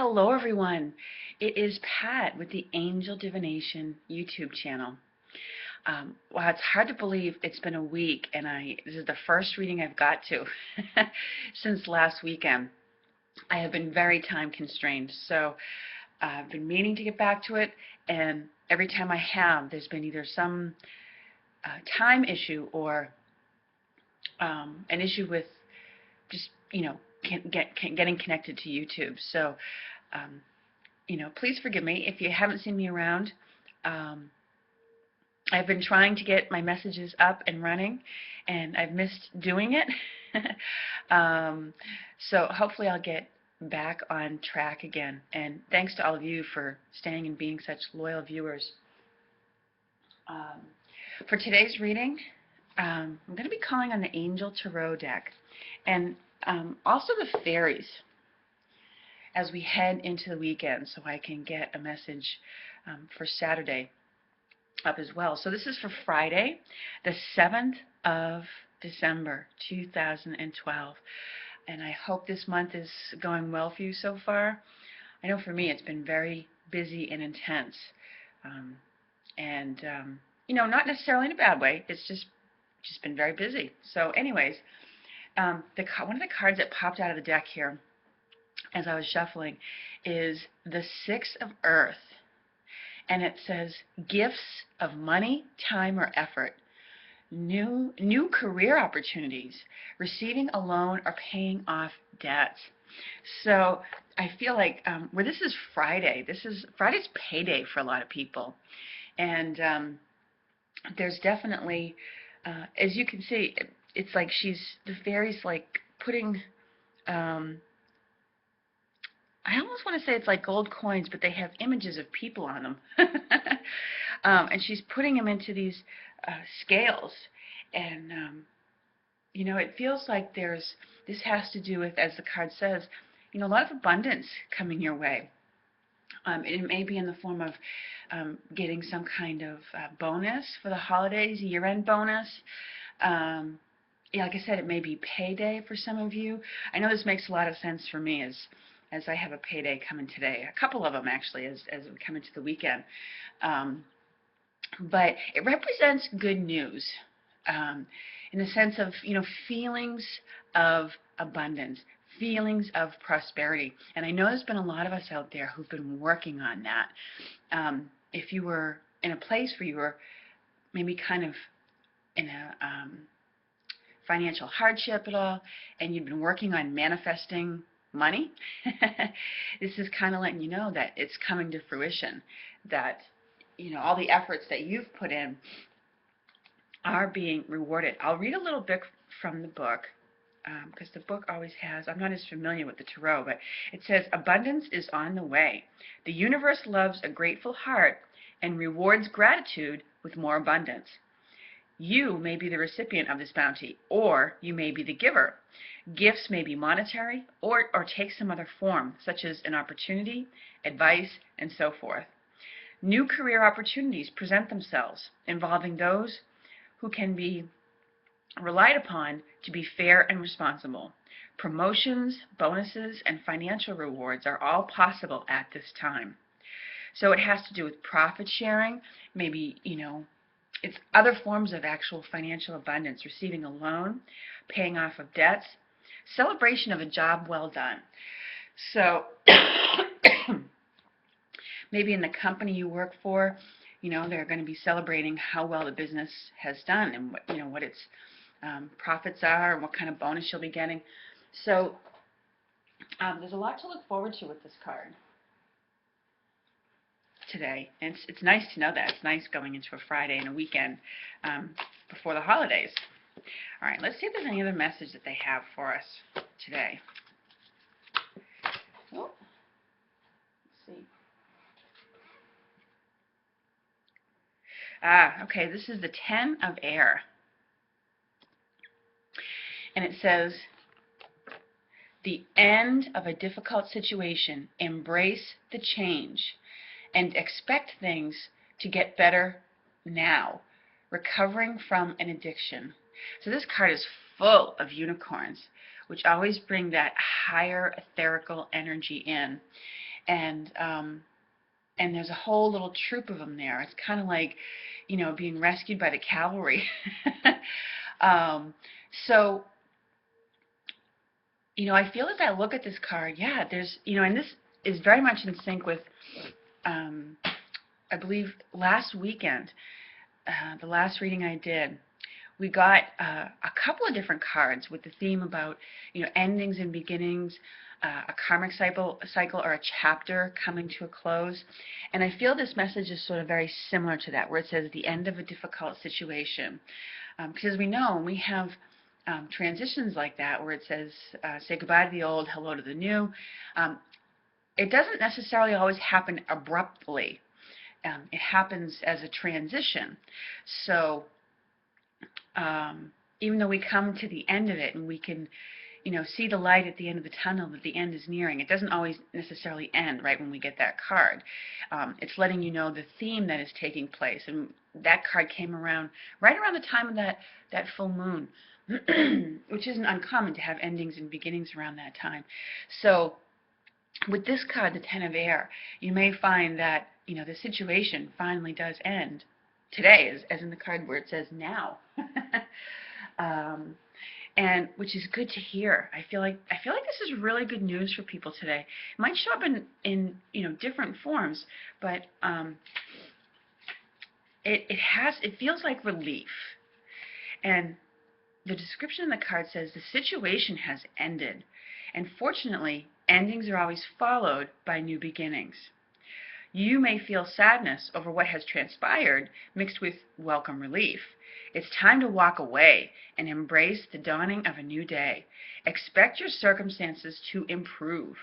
Hello everyone, it is Pat with the Angel Divination YouTube channel. Wow, it's hard to believe it's been a week and this is the first reading I've got to since last weekend. I have been very time constrained, so I've been meaning to get back to it, and every time I have, there's been either some time issue or an issue with just, getting connected to YouTube. So please forgive me if you haven't seen me around. I've been trying to get my messages up and running, and I've missed doing it. So hopefully I'll get back on track again. And thanks to all of you for staying and being such loyal viewers. For today's reading, I'm going to be calling on the Angel Tarot deck and also the Fairies as we head into the weekend, so I can get a message for Saturday up as well. So this is for Friday, the 7th of December, 2012. And I hope this month is going well for you so far. I know for me it's been very busy and intense. Not necessarily in a bad way. It's just been very busy. So anyways, one of the cards that popped out of the deck here as I was shuffling is the Six of Earth, and it says gifts of money, time, or effort, new career opportunities, receiving a loan, or paying off debts. So I feel like where this is Friday, Friday's payday for a lot of people, and there's definitely, as you can see, it's like the fairy's like putting. I almost want to say it's like gold coins, but they have images of people on them. And she's putting them into these scales. And, it feels like this has to do with, as the card says, a lot of abundance coming your way. It may be in the form of getting some kind of bonus for the holidays, year-end bonus. Like I said, it may be payday for some of you. I know this makes a lot of sense for me as I have a payday coming today, a couple of them actually, as we come into the weekend. But it represents good news in the sense of, feelings of abundance, feelings of prosperity. And I know there's been a lot of us out there who've been working on that. If you were in a place where you were maybe kind of in a financial hardship at all, and you've been working on manifesting money, this is kind of letting you know that it's coming to fruition, that all the efforts that you've put in are being rewarded. I'll read a little bit from the book because the book always has, I'm not as familiar with the tarot, but it says, abundance is on the way. The universe loves a grateful heart and rewards gratitude with more abundance. You may be the recipient of this bounty, or you may be the giver. Gifts may be monetary or take some other form, such as an opportunity, advice, and so forth. New career opportunities present themselves, involving those who can be relied upon to be fair and responsible. Promotions, bonuses, and financial rewards are all possible at this time. So it has to do with profit sharing, maybe, it's other forms of actual financial abundance, receiving a loan, paying off of debts, celebration of a job well done. So maybe in the company you work for, they're going to be celebrating how well the business has done and what its profits are and what kind of bonus you'll be getting. So there's a lot to look forward to with this card today. And it's nice to know that. It's nice going into a Friday and a weekend before the holidays. All right, let's see if there's any other message that they have for us today. Oh, let's see. Okay, this is the 10 of Air. And it says, the end of a difficult situation. Embrace the change and expect things to get better now. Recovering from an addiction. So this card is full of unicorns, which always bring that higher etherical energy in. and and there's a whole little troop of them there. It's kind of like, being rescued by the cavalry. um, so, I feel as I look at this card, yeah, there's, and this is very much in sync with, um, I believe, last weekend, the last reading I did. We got a couple of different cards with the theme about, endings and beginnings, a karmic cycle or a chapter coming to a close. And I feel this message is sort of very similar to that, where it says the end of a difficult situation. Because as we know, when we have transitions like that, where it says say goodbye to the old, hello to the new, it doesn't necessarily always happen abruptly. It happens as a transition. So even though we come to the end of it and we can, see the light at the end of the tunnel, that the end is nearing, it doesn't always necessarily end right when we get that card. It's letting you know the theme that is taking place. And that card came around right around the time of that full moon, which isn't uncommon to have endings and beginnings around that time. So with this card, the Ten of Air, you may find that, the situation finally does end today, as in the card where it says now. And which is good to hear. I feel like this is really good news for people today. It might show up in different forms, but it feels like relief. And the description in the card says the situation has ended, and fortunately, endings are always followed by new beginnings. You may feel sadness over what has transpired, mixed with welcome relief. It's time to walk away and embrace the dawning of a new day. Expect your circumstances to improve.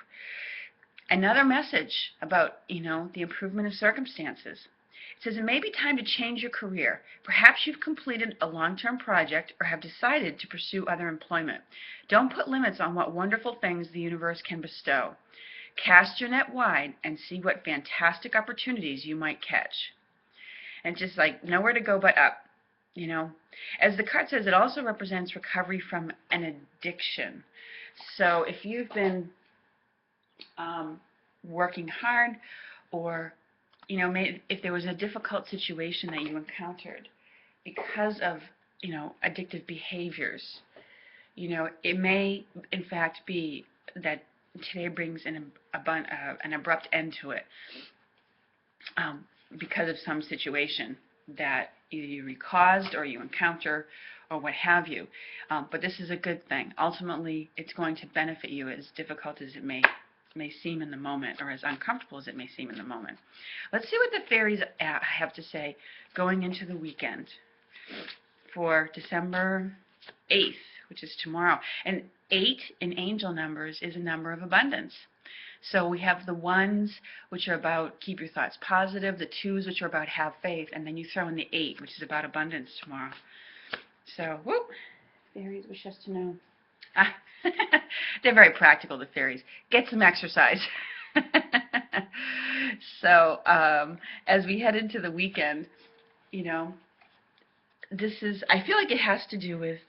Another message about, the improvement of circumstances. It says it may be time to change your career. Perhaps you've completed a long-term project or have decided to pursue other employment. Don't put limits on what wonderful things the universe can bestow. Cast your net wide and see what fantastic opportunities you might catch. And just like nowhere to go but up. As the card says, it also represents recovery from an addiction. So if you've been working hard, or if there was a difficult situation that you encountered because of addictive behaviors, it may in fact be that today brings an abrupt end to it, because of some situation that either you caused or you encounter or what have you. But this is a good thing. Ultimately, it's going to benefit you, as difficult as it may seem in the moment, or as uncomfortable as it may seem in the moment. Let's see what the fairies have to say going into the weekend for December 8th, which is tomorrow. And 8 in angel numbers is a number of abundance. So we have the 1s, which are about keep your thoughts positive, the 2s, which are about have faith, and then you throw in the 8, which is about abundance tomorrow. So, whoop, fairies wish us to know. They're very practical, the fairies. Get some exercise. So, as we head into the weekend, this is, I feel like it has to do with,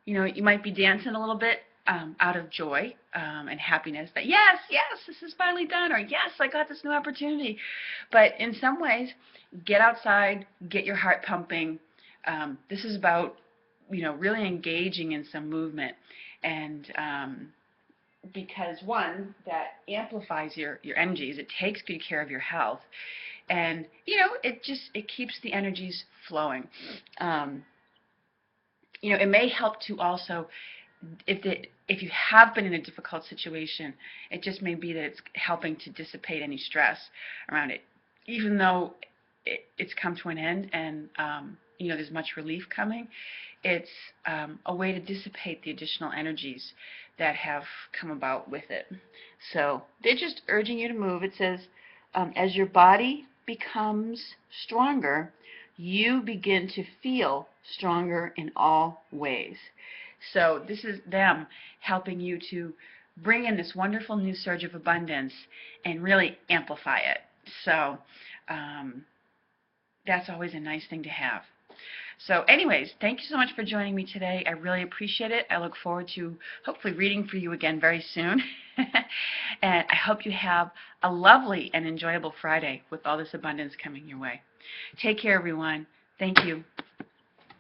you might be dancing a little bit out of joy and happiness that, yes, this is finally done, or yes, I got this new opportunity. But in some ways, get outside, get your heart pumping. This is about, really engaging in some movement. And because, one, that amplifies your energies. It takes good care of your health. And, it keeps the energies flowing. It may help to also, if you have been in a difficult situation, it just may be that it's helping to dissipate any stress around it. Even though it's come to an end and, there's much relief coming, it's a way to dissipate the additional energies that have come about with it. So they're just urging you to move. It says, as your body becomes stronger, you begin to feel stronger in all ways. So this is them helping you to bring in this wonderful new surge of abundance and really amplify it. So that's always a nice thing to have. So anyways, thank you so much for joining me today. I really appreciate it. I look forward to hopefully reading for you again very soon. And I hope you have a lovely and enjoyable Friday with all this abundance coming your way. Take care, everyone. Thank you.